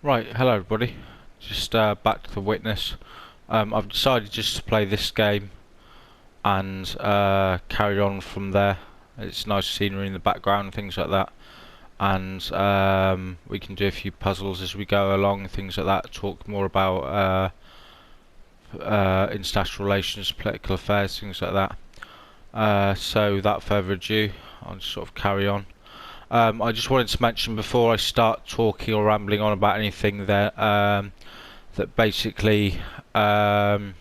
Right, hello everybody. Just back to the witness. I've decided just to play this game and carry on from there. It's nice scenery in the background and things like that. And we can do a few puzzles as we go along, things like that. Talk more about international relations, political affairs, things like that. So without further ado, I'll just sort of carry on. I just wanted to mention before I start talking or rambling on about anything that basically what I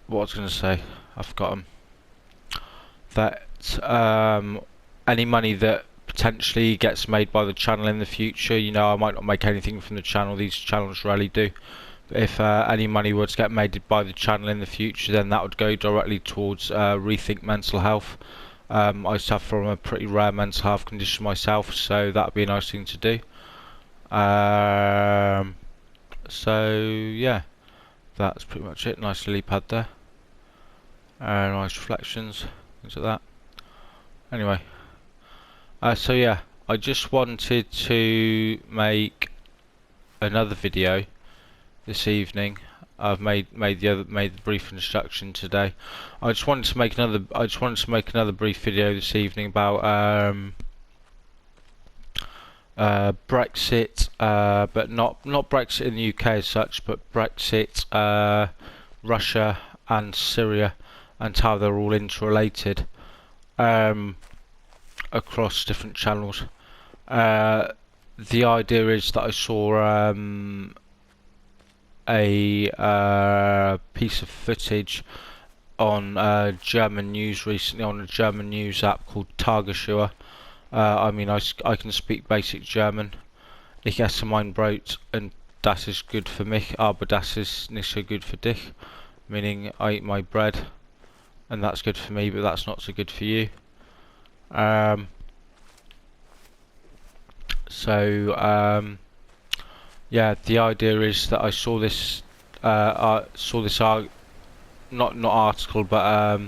was going to say, I've forgotten. That any money that potentially gets made by the channel in the future, I might not make anything from the channel. These channels rarely do. If any money were to get made by the channel in the future, then that would go directly towards Rethink mental health. I suffer from a pretty rare mental health condition myself, so that would be a nice thing to do. So yeah, that's pretty much it. Nice lily pad there. Nice reflections, things like that. Anyway, so yeah, I just wanted to make another video this evening. I've made the brief introduction today. I just wanted to make another brief video this evening about Brexit, but not Brexit in the UK as such, but Brexit, Russia and Syria, and how they're all interrelated across different channels. The idea is that I saw a piece of footage on German news recently, on a German news app called Tagesschau. I can speak basic German. Ich esse mein Brot and das ist good für mich, aber das ist nicht so good für dich. Meaning I eat my bread and that's good for me, but that's not so good for you. Yeah, the idea is that I saw this not article, but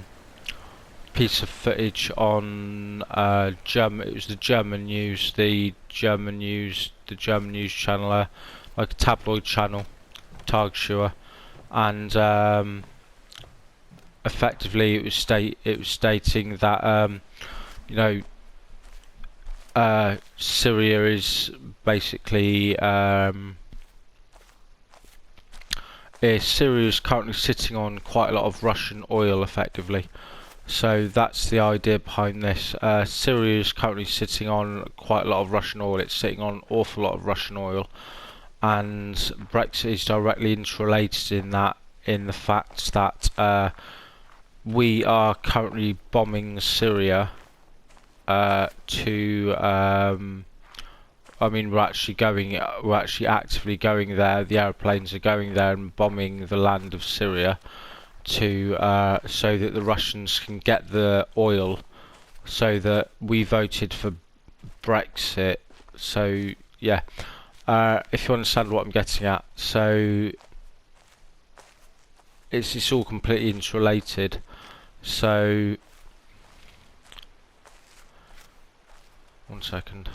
piece of footage on German. It was the German news, the German news channel, like a tabloid channel, Tagesschau, and effectively it was stating that Syria is basically Syria is currently sitting on quite a lot of Russian oil, effectively. So that's the idea behind this. Syria is currently sitting on quite a lot of Russian oil. It's sitting on an awful lot of Russian oil, and Brexit is directly interrelated in the fact that we are currently bombing Syria. We're actually actively going there. The aeroplanes are going there and bombing the land of Syria to so that the Russians can get the oil, so that we voted for Brexit. So yeah, if you understand what I'm getting at, so it's all completely interrelated. So one second.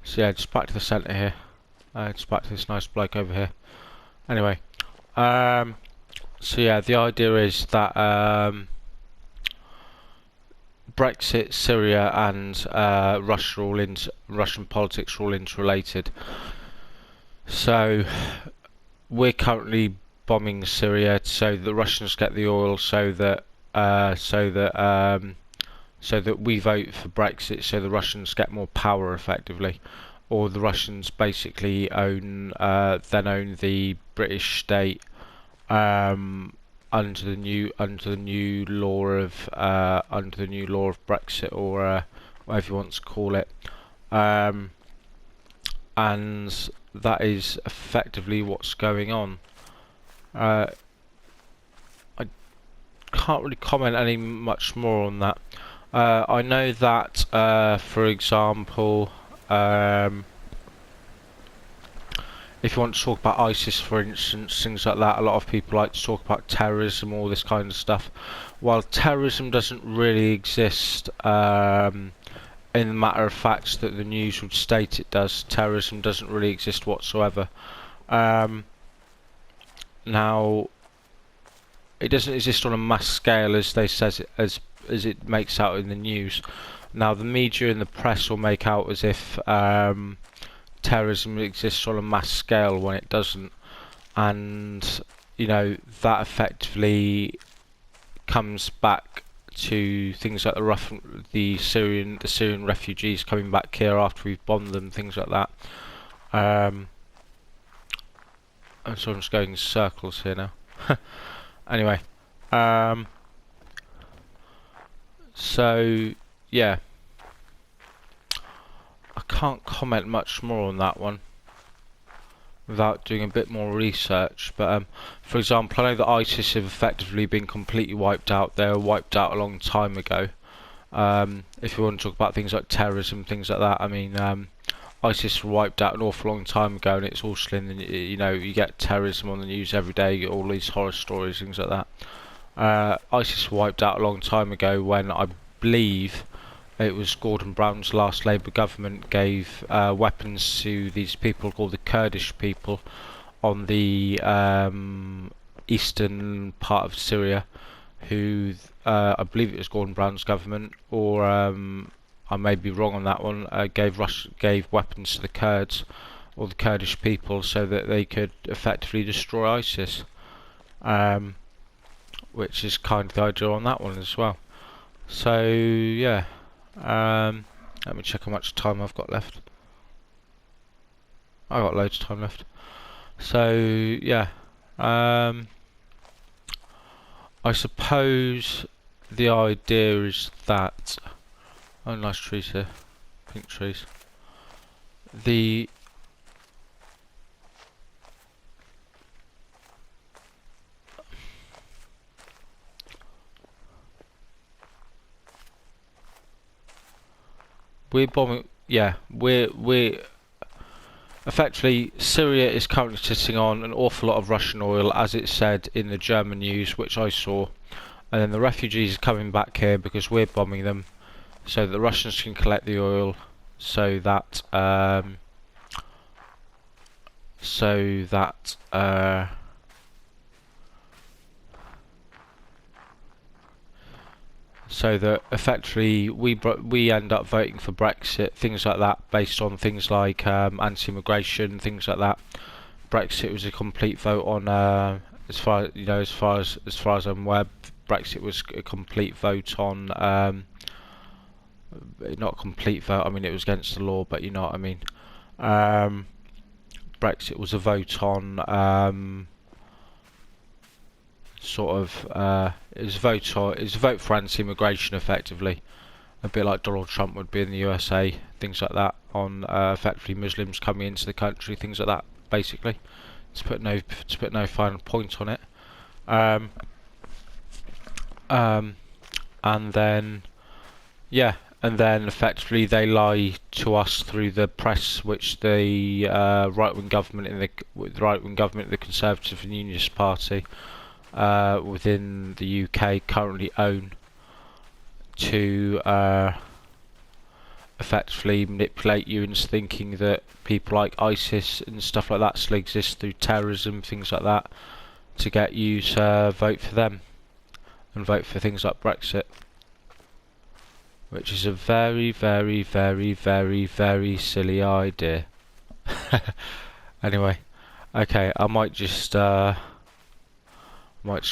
So yeah, just back to the centre here. Just back to this nice bloke over here. Anyway, so yeah, the idea is that Brexit, Syria, and Russian politics are all interrelated. So we're currently bombing Syria so the Russians get the oil, so that we vote for Brexit, so the Russians get more power, effectively, or the Russians basically own the British state under the new law of Brexit, or whatever you want to call it, and that is effectively what's going on. I can't really comment any much more on that. I know that, for example, if you want to talk about ISIS, for instance, things like that, a lot of people like to talk about terrorism, all this kind of stuff. While terrorism doesn't really exist, in the matter of fact that the news would state it does, terrorism doesn't really exist whatsoever. Now, it doesn't exist on a mass scale as they says it, as it makes out in the news. Now, the media and the press will make out as if terrorism exists on a mass scale when it doesn't, and you know that effectively comes back to things like the Syrian refugees coming back here after we've bombed them, things like that. And so I'm just going in circles here now. Anyway, so yeah, I can't comment much more on that one without doing a bit more research. But for example, I know that ISIS have effectively been completely wiped out. They were wiped out a long time ago. If you want to talk about things like terrorism, things like that, I mean, ISIS were wiped out an awful long time ago, and it's all still in the, you know, you get terrorism on the news every day, you get all these horror stories, things like that. ISIS were wiped out a long time ago when I believe it was Gordon Brown's last Labour government gave weapons to these people called the Kurdish people on the eastern part of Syria, who I believe it was Gordon Brown's government, or I may be wrong on that one, gave weapons to the Kurds or the Kurdish people so that they could effectively destroy ISIS, which is kind of the idea on that one as well. So yeah, let me check how much time I've got left. I've got loads of time left. So yeah, I suppose the idea is that, oh, nice trees here, pink trees. We're bombing. Yeah, we're effectively, Syria is currently sitting on an awful lot of Russian oil, as it said in the German news, which I saw. And then the refugees are coming back here because we're bombing them, so that the Russians can collect the oil, so that effectively we end up voting for Brexit, things like that, based on things like anti-immigration, things like that. Brexit was a complete vote on, as far as I'm aware, Brexit was a complete vote on, not a complete vote. I mean, it was against the law, but you know what I mean. Brexit was a vote on. It was a vote for anti-immigration, effectively, a bit like Donald Trump would be in the USA, things like that, on effectively Muslims coming into the country, things like that, basically, to put no final point on it. And then effectively they lie to us through the press, which the right-wing government of the Conservative and Unionist Party within the UK currently own, to effectively manipulate you into thinking that people like ISIS and stuff like that still exist through terrorism, things like that, to get you to vote for them and vote for things like Brexit, which is a very, very, very, very, very silly idea. Anyway, okay, I might just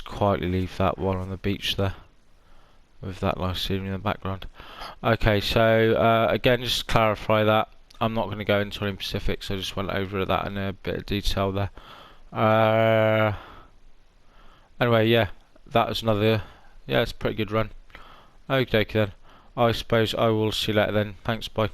quietly leave that one on the beach there, with that nice scenery in the background. Okay, so again, just to clarify that, I'm not going to go into any specifics, I just went over that in a bit of detail there. Anyway, yeah, that was it's a pretty good run. Okay then, I suppose I will see you later then. Thanks, bye.